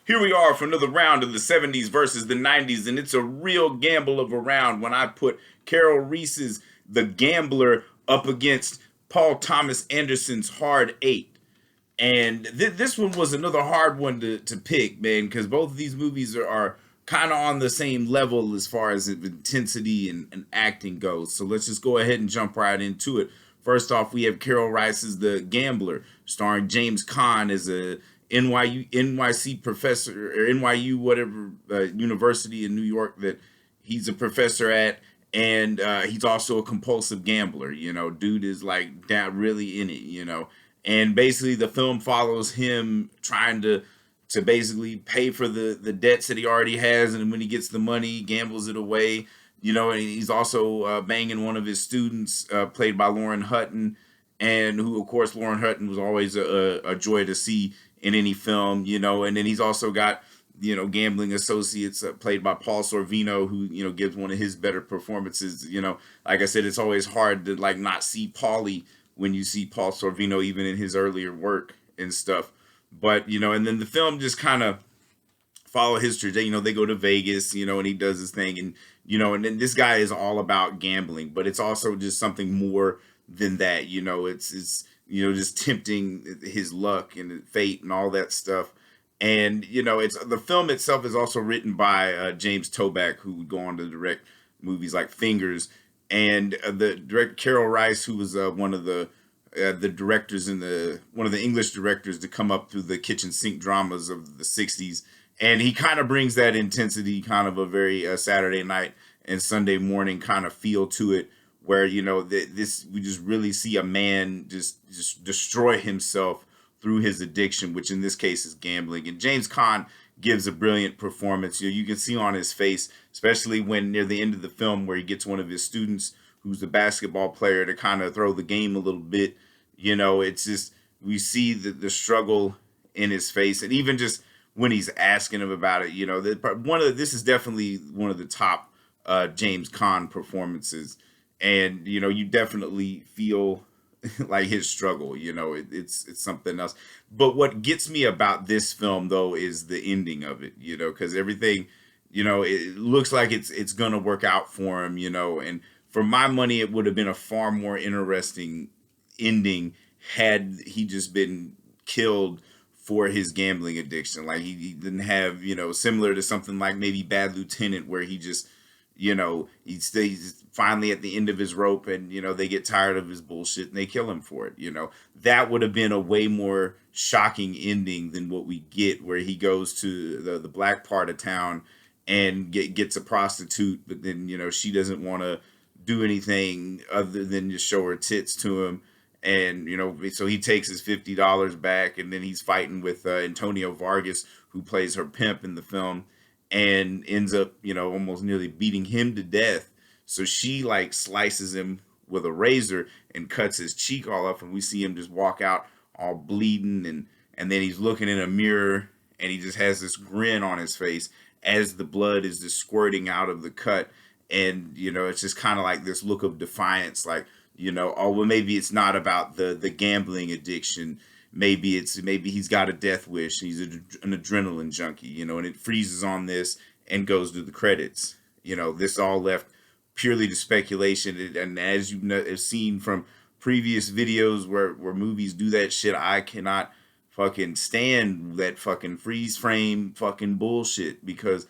Here we are for another round of the 70s versus the 90s, and it's a real gamble of a round when I put Karel Reiss's The Gambler up against Paul Thomas Anderson's Hard Eight. And this one was another hard one to pick, man, because both of these movies are kind of on the same level as far as intensity and acting goes. So let's just go ahead and jump right into it. First off, we have Karel Reiss's The Gambler, starring James Caan as a NYC professor or NYU whatever university in New York that he's a professor at, and he's also a compulsive gambler. Dude is like down really in it. And basically the film follows him trying to basically pay for the debts that he already has, and when he gets the money, he gambles it away. And he's also banging one of his students, played by Lauren Hutton, and who, of course, Lauren Hutton was always a joy to see in any film. And then he's also got, gambling associates, played by Paul Sorvino, who, gives one of his better performances. Like I said, it's always hard to like not see Paulie when you see Paul Sorvino, even in his earlier work and stuff. But, and then the film just kind of follow his trajectory. They go to Vegas, and he does his thing, and then this guy is all about gambling, but it's also just something more than that. It's just tempting his luck and fate and all that stuff. And it's the film itself is also written by James Toback, who would go on to direct movies like Fingers, and the director Karel Reisz, who was one of the directors one of the English directors to come up through the kitchen sink dramas of the 60s. And he kind of brings that intensity, kind of a very Saturday night and Sunday morning kind of feel to it, where this we just really see a man just destroy himself through his addiction, which in this case is gambling. And James Caan gives a brilliant performance. You can see on his face, especially when near the end of the film, where he gets one of his students who's a basketball player to kind of throw the game a little bit. It's just we see the struggle in his face, and even just when he's asking him about it, this is definitely one of the top James Caan performances, and you definitely feel like his struggle. It's something else. But what gets me about this film though is the ending of it, because everything, it looks like it's gonna work out for him, and for my money, it would have been a far more interesting ending had he just been killed for his gambling addiction. Like he didn't have, similar to something like maybe Bad Lieutenant, where he just, he stays finally at the end of his rope, and, they get tired of his bullshit and they kill him for it. That would have been a way more shocking ending than what we get, where he goes to the black part of town and gets a prostitute, but then, she doesn't want to do anything other than just show her tits to him. And, so he takes his $50 back, and then he's fighting with Antonio Vargas, who plays her pimp in the film, and ends up, almost nearly beating him to death. So she like slices him with a razor and cuts his cheek all up, and we see him just walk out all bleeding, and then he's looking in a mirror, and he just has this grin on his face as the blood is just squirting out of the cut. And, it's just kind of like this look of defiance, like, oh, well, maybe it's not about the gambling addiction. Maybe he's got a death wish. He's an adrenaline junkie, and it freezes on this and goes to the credits. This all left purely to speculation. And as you have seen from previous videos where movies do that shit, I cannot fucking stand that fucking freeze frame fucking bullshit, because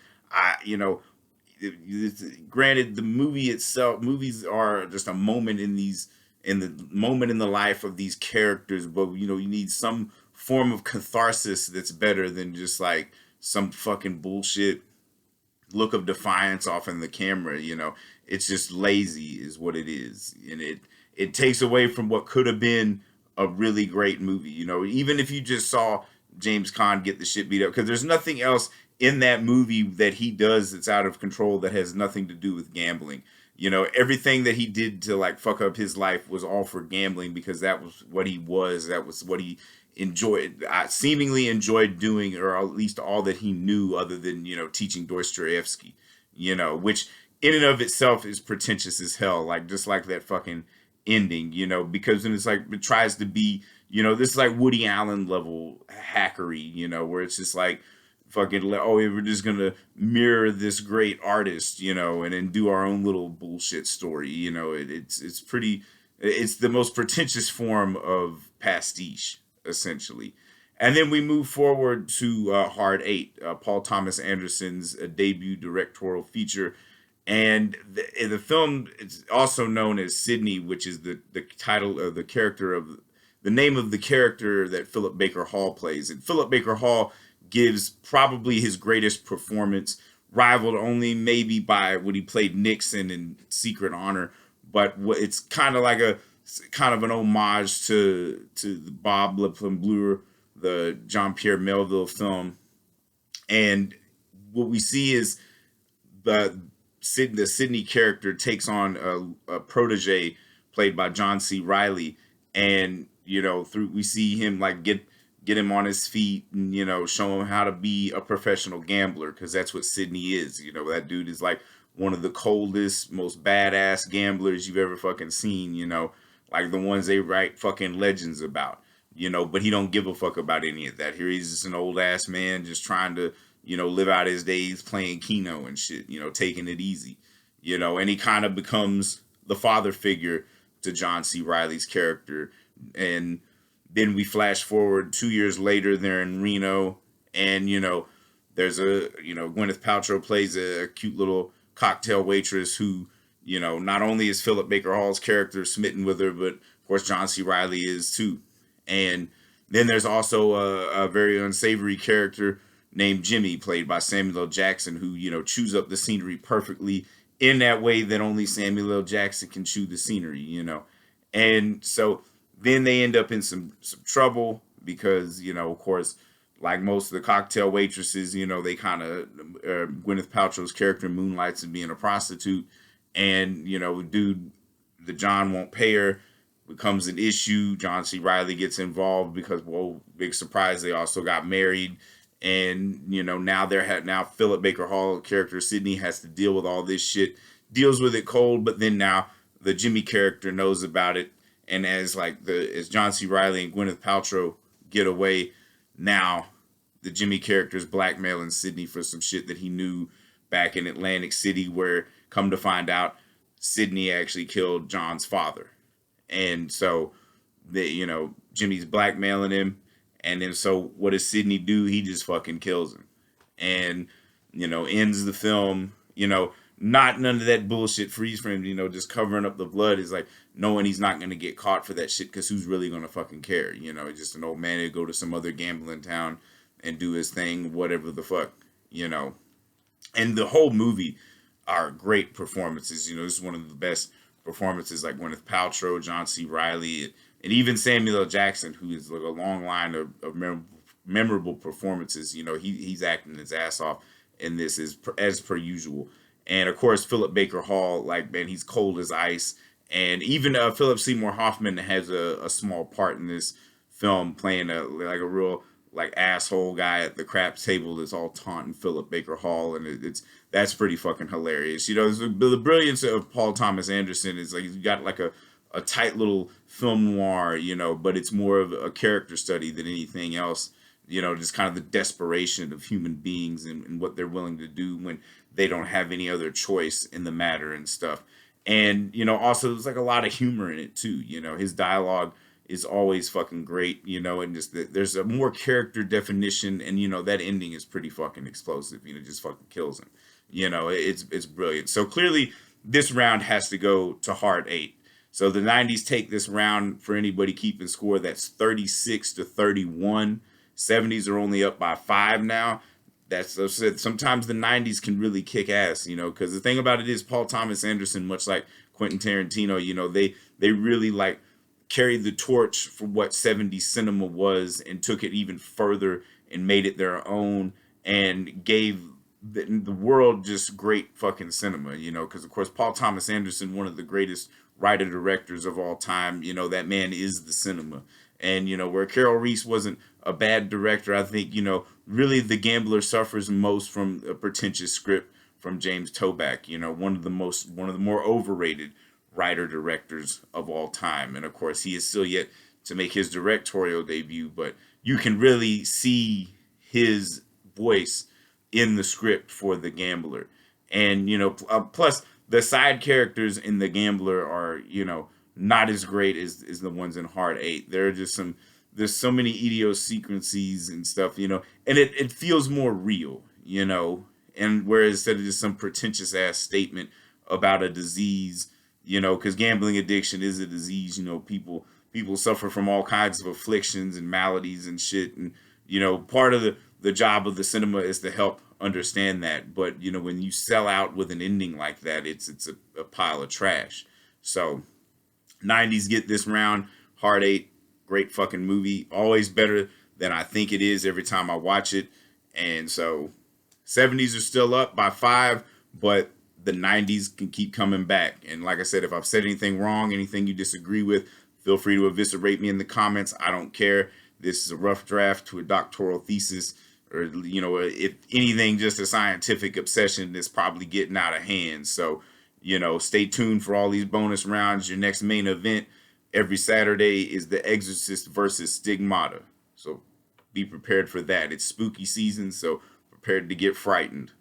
granted, the movie itself, movies are just a moment in the moment in the life of these characters, but you need some form of catharsis that's better than just like some fucking bullshit look of defiance off in the camera. It's just lazy is what it is, and it takes away from what could have been a really great movie. Even if you just saw James Caan get the shit beat up, because there's nothing else in that movie that he does that's out of control that has nothing to do with gambling. Everything that he did to like fuck up his life was all for gambling, because that was what he was. That was what he seemingly enjoyed doing, or at least all that he knew, other than, teaching Dostoevsky, which in and of itself is pretentious as hell. Like, just like that fucking ending, because then it's like, it tries to be, this is like Woody Allen level hackery, where it's just like, fucking oh, we're just gonna mirror this great artist, you know, and then do our own little bullshit story. You know, it's pretty. It's the most pretentious form of pastiche, essentially. And then we move forward to Hard Eight, Paul Thomas Anderson's debut directorial feature. And the film is also known as Sydney, which is the title of the character of the name of the character that Philip Baker Hall plays. And Philip Baker Hall gives probably his greatest performance, rivaled only maybe by when he played Nixon in Secret Honor. But it's kind of like a kind of an homage to the Bob Le Bleu, the Jean Pierre Melville film. And what we see is the Sydney character takes on a protege played by John C. Reilly, and you know through we see him like get him on his feet and you know show him how to be a professional gambler, because that's what Sydney is. You know, that dude is like one of the coldest, most badass gamblers you've ever fucking seen. You know, like the ones they write fucking legends about. You know, but he don't give a fuck about any of that. Here he's just an old ass man just trying to, you know, live out his days playing Keno and shit, you know, taking it easy, you know, and he kind of becomes the father figure to John C. Reilly's character. And then we flash forward 2 years later, they're in Reno, and, you know, there's Gwyneth Paltrow plays a cute little cocktail waitress who, you know, not only is Philip Baker Hall's character smitten with her, but of course John C. Reilly is too. And then there's also a very unsavory character named Jimmy, played by Samuel L. Jackson, who, you know, chews up the scenery perfectly in that way that only Samuel L. Jackson can chew the scenery, you know. And so then they end up in some trouble because, you know, of course, like most of the cocktail waitresses, you know, they kind of, Gwyneth Paltrow's character moonlights in being a prostitute. And, you know, dude, the John won't pay her. Becomes an issue. John C. Reilly gets involved because, whoa, big surprise, they also got married. And, you know, now Philip Baker Hall character Sydney has to deal with all this shit, deals with it cold, but then now the Jimmy character knows about it. And as John C. Reilly and Gwyneth Paltrow get away, now the Jimmy character is blackmailing Sydney for some shit that he knew back in Atlantic City, where come to find out Sydney actually killed John's father. And so, you know, Jimmy's blackmailing him. And then so what does Sydney do? He just fucking kills him. And, you know, ends the film, you know, not none of that bullshit freeze frame, you know, just covering up the blood is like knowing he's not going to get caught for that shit, because who's really going to fucking care? You know, just an old man who go to some other gambling town and do his thing, whatever the fuck, you know. And the whole movie are great performances. You know, this is one of the best performances, like Gwyneth Paltrow, John C. Reilly, and even Samuel L. Jackson, who is like a long line of memorable performances. You know, he's acting his ass off in this as per usual. And of course, Philip Baker Hall, like, man, he's cold as ice. And even Philip Seymour Hoffman has a small part in this film, playing a real like asshole guy at the craps table that's all taunting Philip Baker Hall, and that's pretty fucking hilarious. You know, the brilliance of Paul Thomas Anderson is like he's got like a tight little film noir, you know, but it's more of a character study than anything else. You know, just kind of the desperation of human beings and what they're willing to do when they don't have any other choice in the matter and stuff. And, you know, also there's like a lot of humor in it too. You know, his dialogue is always fucking great, you know, and just there's a more character definition, and, you know, that ending is pretty fucking explosive, you know, just fucking kills him. You know, it's brilliant. So clearly this round has to go to Hard 8. So the 90s take this round, for anybody keeping score, that's 36-31. 70s are only up by 5 now. That's sometimes the 90s can really kick ass, you know, because the thing about it is Paul Thomas Anderson, much like Quentin Tarantino, you know, they really like carried the torch for what 70s cinema was and took it even further and made it their own and gave the world just great fucking cinema, you know, because of course Paul Thomas Anderson, one of the greatest writer directors of all time, you know, that man is the cinema. And, you know, where Karel Reisz wasn't a bad director, I think, you know, really The Gambler suffers most from a pretentious script from James Toback, you know, one of the more overrated writer directors of all time. And of course, he is still yet to make his directorial debut, but you can really see his voice in the script for the Gambler. And plus the side characters in the Gambler are not as great as the ones in Hard Eight. There are just there's so many idiosyncrasies and stuff, and it feels more real, and whereas instead of just some pretentious ass statement about a disease, because gambling addiction is a disease, people suffer from all kinds of afflictions and maladies and shit, and part of the job of the cinema is to help understand that. But when you sell out with an ending like that, it's a pile of trash. So 90s get this round. Hard Eight, great fucking movie, always better than I think it is every time I watch it. And so 70s are still up by 5, but the 90s can keep coming back. And like I said, if I've said anything wrong, anything you disagree with, feel free to eviscerate me in the comments. I don't care. This is a rough draft to a doctoral thesis, or if anything, just a scientific obsession that's probably getting out of hand. So stay tuned for all these bonus rounds. Your next main event every Saturday is The Exorcist versus Stigmata. So be prepared for that. It's spooky season, so prepared to get frightened.